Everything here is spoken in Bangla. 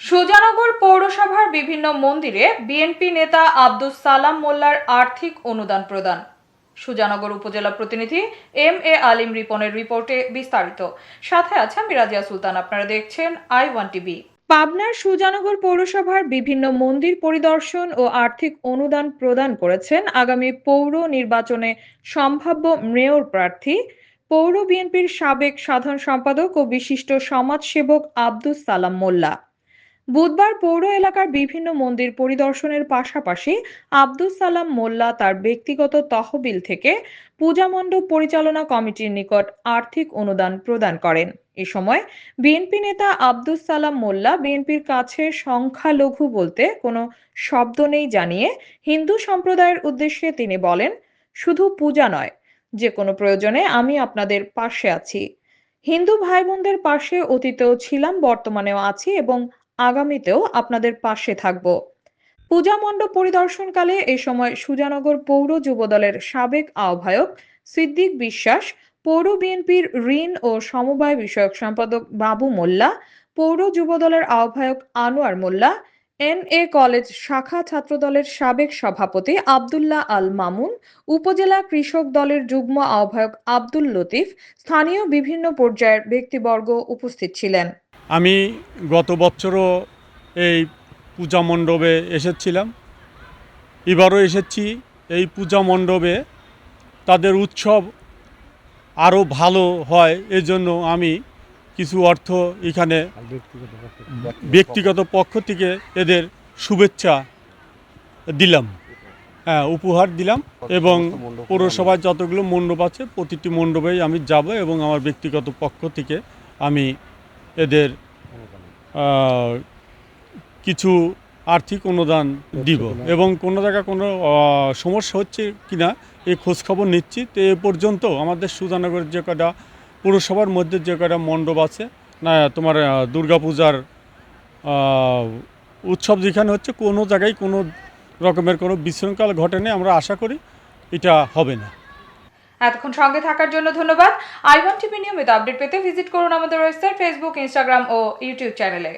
সুজানগর পৌরসভার বিভিন্ন মন্দিরে বিএনপি নেতা আব্দুস সালাম মোল্লার আর্থিক অনুদান প্রদান। সুজানগর উপজেলা প্রতিনিধি এম.এ. আলিম রিপনের রিপোর্টে বিস্তারিত। সাথে আছে আমি রাজিয়া সুলতান। আপনারা দেখছেন I1 টিভি। পাবনার সুজানগর পৌরসভার বিভিন্ন মন্দির পরিদর্শন ও আর্থিক অনুদান প্রদান করেছেন আগামী পৌর নির্বাচনে সম্ভাব্য মেয়র প্রার্থী পৌর বিএনপির সাবেক সাধারণ সম্পাদক ও বিশিষ্ট সমাজসেবক আব্দুস সালাম মোল্লা। বুধবার পৌর এলাকার বিভিন্ন মন্দির পরিদর্শনের পাশাপাশি আব্দুস সালাম মোল্লা তার ব্যক্তিগত তহবিল থেকে পূজা মণ্ডপ পরিচালনা কমিটির নিকট আর্থিক অনুদান প্রদান করেন। এ সময় বিএনপি নেতা আব্দুস সালাম মোল্লা বিএনপির কাছে সংখ্যালঘু বলতে কোনো শব্দ নেই জানিয়ে হিন্দু সম্প্রদায়ের উদ্দেশ্যে তিনি বলেন, শুধু পূজা নয়, যে কোনো প্রয়োজনে আমি আপনাদের পাশে আছি। হিন্দু ভাই বোনদের পাশে অতীতেও ছিলাম, বর্তমানেও আছি এবং আগামীতেও আপনাদের পাশে থাকব। পূজা মণ্ডপ পরিদর্শনকালে এ সময় সুজানগর পৌর যুবদলের সাবেক আহ্বায়ক সিদ্দিক বিশ্বাস, পৌর বিএনপির ঋণ ও সমবায় বিষয়ক সম্পাদক বাবু মোল্লা, পৌর যুবদলের আহ্বায়ক আনোয়ার মোল্লা, এন.এ. কলেজ শাখা ছাত্রদলের সাবেক সভাপতি আব্দুল্লাহ আল মামুন, উপজেলা কৃষক দলের যুগ্ম আহ্বায়ক আব্দুল লতিফ, স্থানীয় বিভিন্ন পর্যায়ের ব্যক্তিবর্গ উপস্থিত ছিলেন। আমি গত বছরও এই পূজা মণ্ডপে এসেছিলাম, এবারও এসেছি। এই পূজা মণ্ডপে তাদের উৎসব আরও ভালো হয়, এজন্য আমি কিছু অর্থ এখানে ব্যক্তিগত পক্ষ থেকে এদের শুভেচ্ছা দিলাম, উপহার দিলাম। এবং পৌরসভায় যতগুলো মণ্ডপ আছে প্রতিটি মণ্ডপেই আমি যাব এবং আমার ব্যক্তিগত পক্ষ থেকে আমি এদের কিছু আর্থিক অনুদান দিব এবং কোনো জায়গায় কোনো সমস্যা হচ্ছে কিনা এই খোঁজখবর নিচ্ছি। তো এ পর্যন্ত আমাদের সুজানগরের যে কটা পৌরসভার মধ্যে যে কটা মণ্ডপ আছে না, তোমার দুর্গাপূজার উৎসব যেখানে হচ্ছে, কোনো জায়গায় কোনো রকমের কোনো বিশৃঙ্খলা ঘটেনি। আমরা আশা করি এটা হবে না। এতক্ষণ সঙ্গে থাকার জন্য ধন্যবাদ। I1 টিভি নিয়মিত আপডেট পেতে ভিজিট করুন আমাদের ওয়েবসাইট, ফেসবুক, ইনস্টাগ্রাম ও ইউটিউব চ্যানেলে।